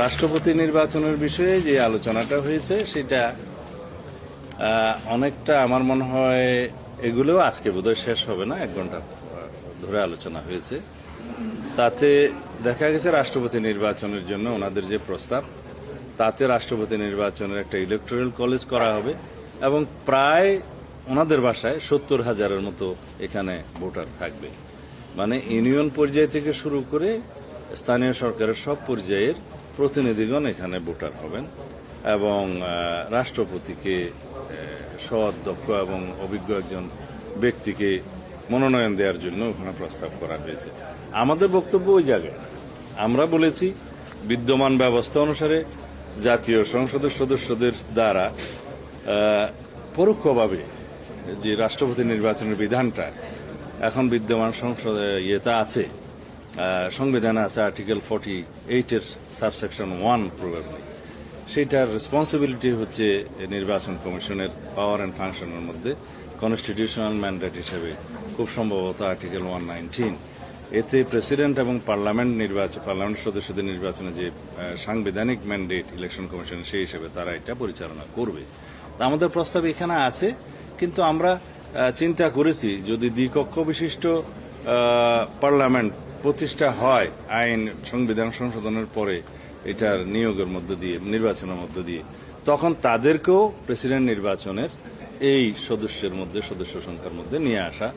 রাষ্ট্রপতি নির্বাচনের বিষয়ে যে আলোচনাটা হয়েছে সেটা অনেকটা আমার মনে হয় এগুলোও আজকে বোধহয় শেষ হবে না, 1 ঘন্টা ধরে আলোচনা হয়েছে। তাতে দেখা গেছে রাষ্ট্রপতি নির্বাচনের জন্য ওনাদের যে প্রস্তাব, তাতে রাষ্ট্রপতি নির্বাচনের একটা ইলেকটোরাল কলেজ করা হবে এবং প্রায় ওনাদের ভাষায় 70,000-এর মতো এখানে ভোটার থাকবে। মানে ইউনিয়ন পর্যায় থেকে শুরু করে স্থানীয় সরকারের সব পর্যায়ের প্রতিনিধিগণ এখানে ভোটার হবেন এবং রাষ্ট্রপতিকে সৎ, দক্ষ এবং অভিজ্ঞ একজন ব্যক্তিকে মনোনয়ন দেওয়ার জন্য ওখানে প্রস্তাব করা হয়েছে। আমাদের বক্তব্য ওই জায়গায় আমরা বলেছি বিদ্যমান ব্যবস্থা অনুসারে জাতীয় সংসদের সদস্যদের দ্বারা পরোক্ষভাবে যে রাষ্ট্রপতি নির্বাচনের বিধানটা এখন বিদ্যমান ইয়েটা আছে, সংবিধানে আছে আর্টিকেল 48-এর সাবসেকশন 1 প্রবাবলি, সেইটার রেসপন্সিবিলিটি হচ্ছে নির্বাচন কমিশনের পাওয়ার অ্যান্ড ফাংশনের মধ্যে কনস্টিটিউশনাল ম্যান্ডেট হিসেবে খুব সম্ভবত আর্টিকেল 119। এতে প্রেসিডেন্ট এবং পার্লামেন্ট সদস্যদের নির্বাচনে যে সাংবিধানিক ম্যান্ডেট ইলেকশন কমিশন, সেই হিসেবে তারা এটা পরিচালনা করবে। আমাদের প্রস্তাব এখানে আছে, কিন্তু আমরা চিন্তা করেছি যদি দ্বিকক্ষ বিশিষ্ট পার্লামেন্ট প্রতিষ্ঠা হয় আইন সংবিধান সংশোধনের পরে এটার নিয়োগের মধ্য দিয়ে, নির্বাচনের মধ্য দিয়ে, তখন তাদেরকেও প্রেসিডেন্ট নির্বাচনের এই সদস্য সংখ্যার মধ্যে নিয়ে আসা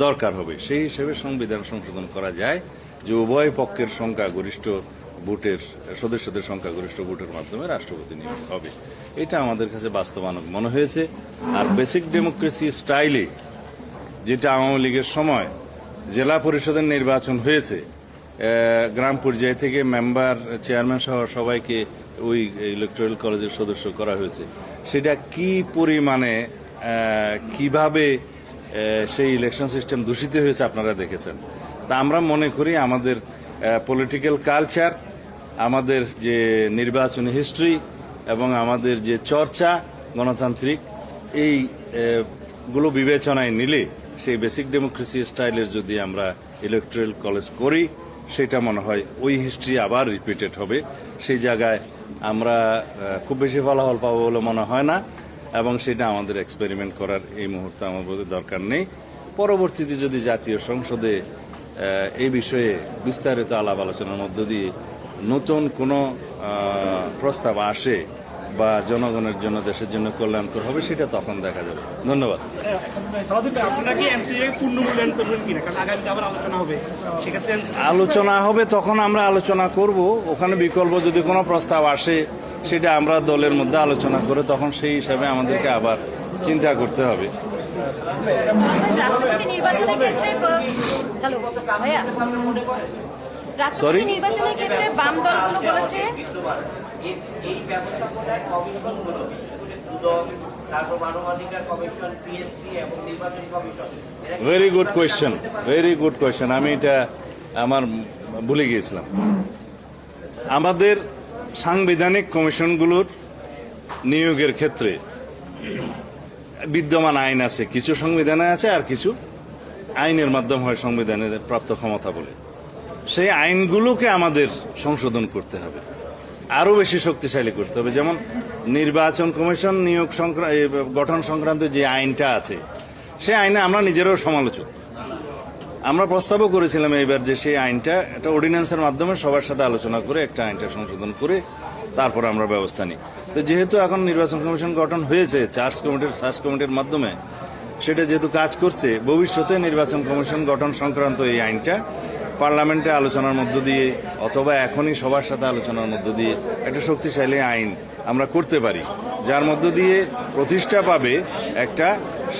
দরকার হবে। সেই হিসেবে সংবিধান সংশোধন করা যায় যে উভয় পক্ষের সংখ্যাগরিষ্ঠ ভোটের সদস্যদের সংখ্যাগরিষ্ঠ ভোটের মাধ্যমে রাষ্ট্রপতি নিয়োগ হবে। এটা আমাদের কাছে বাস্তবায়ন মনে হয়েছে। আর বেসিক ডেমোক্রেসি স্টাইলে যেটা আওয়ামী লীগের সময় জেলা পরিষদের নির্বাচন হয়েছে, গ্রাম পর্যায় থেকে মেম্বার, চেয়ারম্যান সহ সবাইকে ওই ইলেকটোরাল কলেজের সদস্য করা হয়েছে, সেটা কি পরিমাণে কিভাবে সেই ইলেকশন সিস্টেম দূষিত হয়েছে আপনারা দেখেছেন। তা আমরা মনে করি আমাদের পলিটিক্যাল কালচার, আমাদের যে নির্বাচনী হিস্ট্রি এবং আমাদের যে চর্চা গণতান্ত্রিক, এইগুলো বিবেচনায় নিলে সেই বেসিক ডেমোক্রেসি স্টাইলের যদি আমরা ইলেকটোরাল কলেজ করি, সেটা মনে হয় ওই হিস্ট্রি আবার রিপিটেড হবে। সেই জায়গায় আমরা খুব বেশি ফলাফল পাবো বলে মনে হয় না এবং সেটা আমাদের এক্সপেরিমেন্ট করার এই মুহূর্তে আমাদের দরকার নেই। পরবর্তীতে যদি জাতীয় সংসদে এই বিষয়ে বিস্তারিত আলাপ আলোচনার মধ্য দিয়ে নতুন কোনো প্রস্তাব আসে বা জনগণের জন্য, দেশের জন্য কল্যাণকর হবে, সেটা তখন দেখা যাবে। ধন্যবাদ। আলোচনা হবে, তখন আমরা আলোচনা করব। ওখানে বিকল্প যদি কোনো প্রস্তাব আসে সেটা আমরা দলের মধ্যে আলোচনা করে তখন সেই হিসাবে আমাদেরকে আবার চিন্তা করতে হবে। রাষ্ট্রপতি নির্বাচনের ক্ষেত্রে বাম দলগুলো বলেছে ভেরি গুড কোয়েশ্চেন। আমি এটা আমার ভুলে গিয়েছিলাম। আমাদের সাংবিধানিক কমিশনগুলোর নিয়োগের ক্ষেত্রে বিদ্যমান আইন আছে, কিছু সংবিধানে আছে আর কিছু আইনের মাধ্যমে হয় সংবিধানের প্রাপ্ত ক্ষমতা বলে। সেই আইনগুলোকে আমাদের সংশোধন করতে হবে, আরো বেশি শক্তিশালী করতে হবে। যেমন নির্বাচন কমিশন নিয়োগ গঠন সংক্রান্ত যে আইনটা আছে, সেই আইনে আমরা নিজেরাও সমালোচক। আমরা প্রস্তাবও করেছিলাম এইবার যে সেই আইনটা একটা অর্ডিন্যান্সের মাধ্যমে সবার সাথে আলোচনা করে একটা আইনটা সংশোধন করে তারপর আমরা ব্যবস্থা নিই। তো যেহেতু এখন নির্বাচন কমিশন গঠন হয়েছে সার্চ কমিটির মাধ্যমে, সেটা যেহেতু কাজ করছে, ভবিষ্যতে নির্বাচন কমিশন গঠন সংক্রান্ত এই আইনটা পার্লামেন্টে আলোচনার মধ্য দিয়ে অথবা এখনই সবার সাথে আলোচনার মধ্য দিয়ে একটা শক্তিশালী আইন আমরা করতে পারি, যার মধ্য দিয়ে প্রতিষ্ঠা পাবে একটা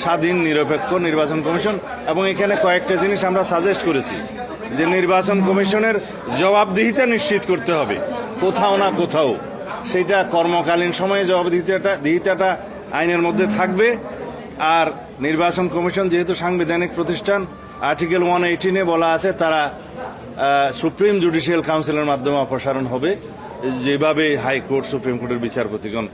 স্বাধীন নিরপেক্ষ নির্বাচন কমিশন। এবং এখানে কয়েকটা জিনিস আমরা সাজেস্ট করেছি যে নির্বাচন কমিশনের জবাবদিহিতা নিশ্চিত করতে হবে কোথাও না কোথাও। সেটা কর্মকালীন সময়ে জবাবদিহিতাটা আইনের মধ্যে থাকবে। আর নির্বাচন কমিশন যেহেতু সাংবিধানিক প্রতিষ্ঠান, আর্টিকেল 118-এ বলা আছে তারা সুপ্রিম জুডিশিয়াল কাউন্সিলের মাধ্যমে অপসারণ হবে, যেভাবে হাইকোর্ট, সুপ্রিম কোর্টের বিচারপতিগণ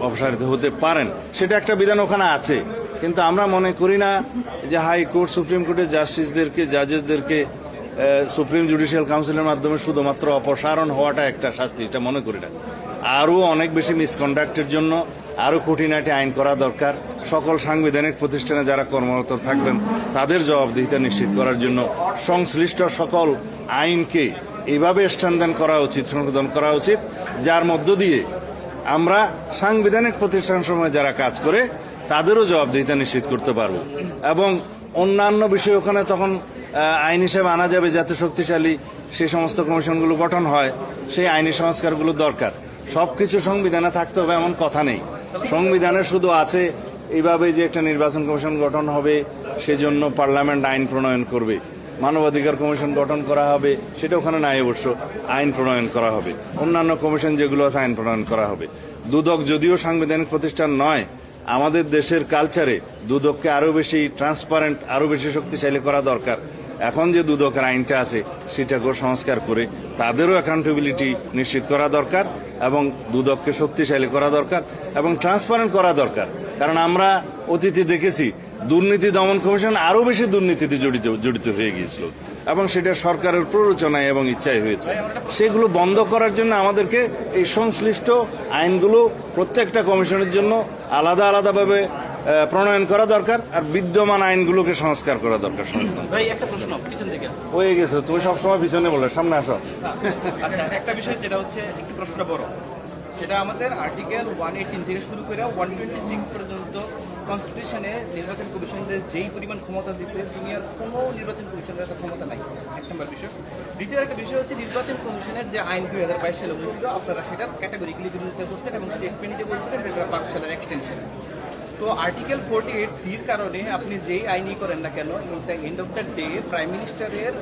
অপসারিত হতে পারেন, সেটা একটা বিধান ওখানে আছে। কিন্তু আমরা মনে করি না যে হাইকোর্ট, সুপ্রিম কোর্টের জাজেসদেরকে সুপ্রিম জুডিশিয়াল কাউন্সিলের মাধ্যমে শুধুমাত্র অপসারণ হওয়াটা একটা শাস্তি, এটা মনে করি না। আরও অনেক বেশি মিসকন্ডাক্টের জন্য আরও খুঁটিনাটি আইন করা দরকার। সকল সাংবিধানিক প্রতিষ্ঠানে যারা কর্মরত থাকবেন তাদের জবাবদিহিতা নিশ্চিত করার জন্য সংশ্লিষ্ট সকল আইনকে এইভাবে স্ট্রেনথেন করা উচিত, সংশোধন করা উচিত, যার মধ্য দিয়ে আমরা সাংবিধানিক প্রতিষ্ঠানসমূহে যারা কাজ করে তাদেরও জবাবদিহিতা নিশ্চিত করতে পারব। এবং অন্যান্য বিষয় ওখানে তখন আইন হিসেবে আনা যাবে, যাতে শক্তিশালী সেই সমস্ত কমিশনগুলো গঠন হয়। সেই আইনি সংস্কারগুলো দরকার। সবকিছু সংবিধানে থাকতে হবে এমন কথা নেই। সংবিধানে শুধু আছে এইভাবে যে একটা নির্বাচন কমিশন গঠন হবে, সেজন্য পার্লামেন্ট আইন প্রণয়ন করবে, মানবাধিকার কমিশন গঠন করা হবে, সেটা ওখানে নাই। অবশ্য আইন প্রণয়ন করা হবে, অন্যান্য কমিশন যেগুলো আছে আইন প্রণয়ন করা হবে। দুদক যদিও সাংবিধানিক প্রতিষ্ঠান নয়, আমাদের দেশের কালচারে দুদককে আরো বেশি ট্রান্সপারেন্ট, আরো বেশি শক্তিশালী করা দরকার। এখন যে দুদকের আইনটা আছে সেটাকেও সংস্কার করে তাদেরও অ্যাকাউন্টেবিলিটি নিশ্চিত করা দরকার এবং দুদককে শক্তিশালী করা দরকার এবং ট্রান্সপারেন্ট করা দরকার। কারণ আমরা অতীতে দেখেছি দুর্নীতি দমন কমিশন আরো বেশি দুর্নীতিতে জড়িত হয়ে গিয়েছিল এবং সেটা সরকারের প্ররোচনায় এবং ইচ্ছায় হয়েছে। সেগুলো বন্ধ করার জন্য আমাদেরকে এই সংশ্লিষ্ট আইনগুলো প্রত্যেকটা কমিশনের জন্য আলাদা আলাদাভাবে প্রণয়ন করা দরকার আর বিদ্যমান আইনগুলোকে সংস্কার করা দরকার। ভাই একটা প্রশ্ন পিছন থেকে হয়ে গেছে, তুমি সবসময় পিছনে বলে, সামনে আসো। আচ্ছা, একটা বিষয় যেটা হচ্ছে একটু প্রশ্নটা বড়, সেটা আমাদের আর্টিকেল 118 থেকে শুরু করে 126 পর্যন্ত কনস্টিটিউশনে নির্বাচন কমিশনের যেই পরিমাণ ক্ষমতা দিচ্ছে, তিনি আর কোনো নির্বাচন কমিশনের এত ক্ষমতা নাই। এক নম্বর বিষয়। দ্বিতীয় একটা বিষয় হচ্ছে নির্বাচন কমিশনের যে আইন 2022 সালে হয়েছিল, আপনারা সেটার ক্যাটাগরিক্যালি বিরোধিতা করছেন এবং স্টেটমেন্টে বলছিলেন এটা 5 সালের এক্সটেনশন। তো আর্টিকেল 48(3)র কারণে আপনি যেই আইনই করেন না কেন, end of the day prime মিনিস্টারের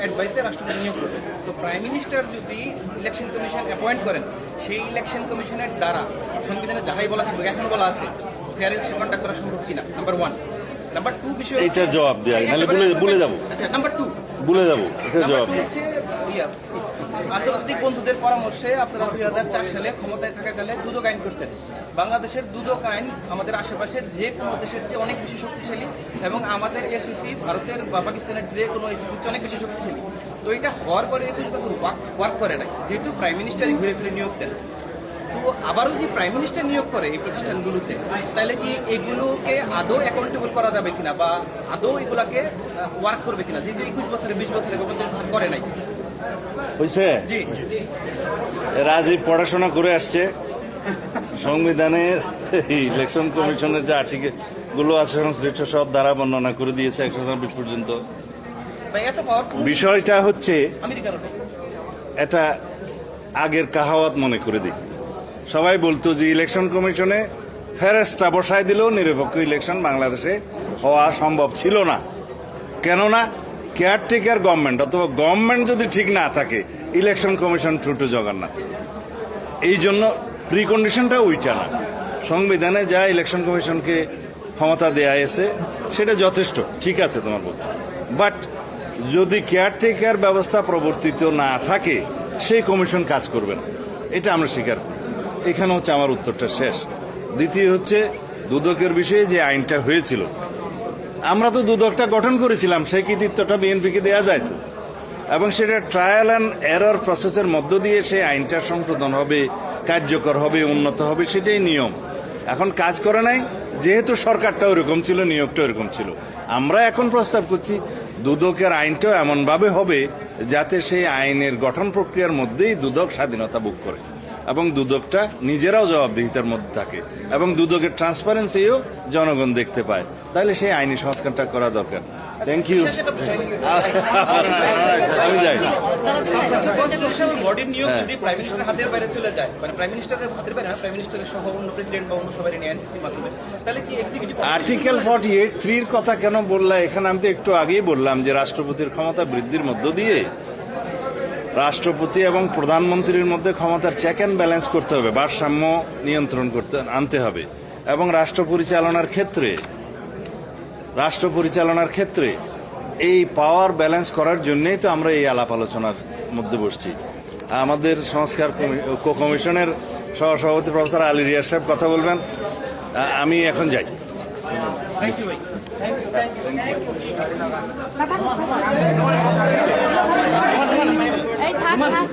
অ্যাডভাইসে রাষ্ট্রপতি নিয়োগ করবেন। তো প্রাইম মিনিস্টার যদি ইলেকশন কমিশন অ্যাপয়েন্ট করেন, সেই ইলেকশন কমিশনের দ্বারা সংবিধানে যাহাই বলা থাকবে, এখন বলা আছে ফেয়ার ইলেকশন কন্ডাক্ট করা সম্ভব কিনা, নাম্বার 1। নাম্বার 2 বিষয় এটা জবাব দেয়া, নাহলে ভুলে যাবো। আচ্ছা, নাম্বার 2 ভুলে যাবো, এটা জবাব দেয়া। হচ্ছে আন্তর্জাতিক বন্ধুদের পরামর্শে আপনারা 2004 সালে ক্ষমতায় থাকাকালে দুদক আইন করতেন। বাংলাদেশের দুদক আইন আমাদের আশেপাশের যে কোনো দেশের চেয়ে অনেক বেশি শক্তিশালী এবং আমাদের এসিসি ভারতের বা পাকিস্তানের যে কোনো এসিসির চেয়ে অনেক বেশি শক্তিশালী। তো এটা হওয়ার পরে 21 বছর ওয়ার্ক করে নাই, যেহেতু প্রাইম মিনিস্টারই ঘুরে ফিরে নিয়োগ দেন। তো আবারও যদি প্রাইম মিনিস্টার নিয়োগ করে এই প্রতিষ্ঠানগুলোতে, তাহলে কি এগুলোকে আদৌ অ্যাকাউন্টেবল করা যাবে কিনা বা আদৌ এগুলাকে ওয়ার্ক করবে কিনা, যেহেতু 21 বছরে 20 বছরে 50 বছর করে নাই। হয়েছে, জি, রাজীব পড়াশোনা করে আসছে। সংবিধানের ইলেকশন কমিশনের যে আর্টিকেল গুলো আছে সংশ্লিষ্ট সব দ্বারা বর্ণনা করে দিয়েছে 126 পর্যন্ত। ভাই এত পাওয়ার বিষয়টা হচ্ছে আমেরিকার ওটা। এটা আগের কাহাওয়াত মনে করে দিই। সবাই বলতো যে ইলেকশন কমিশনে ফেরেস্তা বসায় দিলেও নিরপেক্ষ ইলেকশন বাংলাদেশে হওয়া সম্ভব ছিল না। কেননা কেয়ারটেকার গভর্নমেন্ট অথবা গভর্নমেন্ট যদি ঠিক না থাকে, ইলেকশন কমিশন ছোট জগন্নাথ। এই জন্য প্রিকন্ডিশনটা ওইটা না। সংবিধানে যা ইলেকশন কমিশনকে ক্ষমতা দেয়া হয়েছে সেটা যথেষ্ট, ঠিক আছে তোমার বলতে। বাট যদি কেয়ারটেকার ব্যবস্থা প্রবর্তিত না থাকে, সেই কমিশন কাজ করবে না, এটা আমরা স্বীকার করি। এখানে হচ্ছে আমার উত্তরটা শেষ। দ্বিতীয় হচ্ছে দুদকের বিষয়ে যে আইনটা হয়েছিল, আমরা তো দুদকটা গঠন করেছিলাম, সেই কৃতিত্বটা বিএনপিকে দেওয়া যায় তো, এবং সেটা ট্রায়াল অ্যান্ড এরর প্রসেসের মধ্য দিয়ে সেই আইনটার সংশোধন হবে, কার্যকর হবে, উন্নত হবে, সেটাই নিয়ম। এখন কাজ করে নাই, যেহেতু সরকারটা ওরকম ছিল, নিয়োগটা ওরকম ছিল। আমরা এখন প্রস্তাব করছি দুদকের আইনটাও এমনভাবে হবে যাতে সেই আইনের গঠন প্রক্রিয়ার মধ্যেই দুদক স্বাধীনতা ভোগ করে এবং দুদকটা নিজেরাও জবাবদিহিতার মধ্যে থাকে এবং দুদকের ট্রান্সপারেন্সিও জনগণ দেখতে পায়। তাহলে সেই আইনি সংস্কারটা করা দরকার। Thank you. আমি যাই। বডির নিয়োগ যদি প্রাইম মিনিস্টারের হাতের বাইরে চলে যায়, মানে প্রাইম মিনিস্টারের হাতের বাইরে না, প্রাইম মিনিস্টারের সহ অন্য প্রেসিডেন্ট বা অন্য সবাই নিয়ে এনসিসির মাধ্যমে, তাহলে কি এক্সিকিউটিভ আর্টিকেল 48(3)-র কথা কেন বললা? এখানে আমি তো একটু আগেই বললাম যে রাষ্ট্রপতির ক্ষমতা বৃদ্ধির মধ্য দিয়ে রাষ্ট্রপতি এবং প্রধানমন্ত্রীর মধ্যে ক্ষমতার চেক অ্যান্ড ব্যালেন্স করতে হবে, ভারসাম্য নিয়ন্ত্রণ করতে আনতে হবে এবং রাষ্ট্র পরিচালনার ক্ষেত্রে এই পাওয়ার ব্যালেন্স করার জন্যই তো আমরা এই আলাপ আলোচনার মধ্যে বসছি। আমাদের সংস্কার কমিশনের সহসভাপতি প্রফেসর আলী রিয়াজ সাহেব কথা বলবেন। আমি এখন যাই। থ্যাংক ইউ ভাই। এই থাক থাক।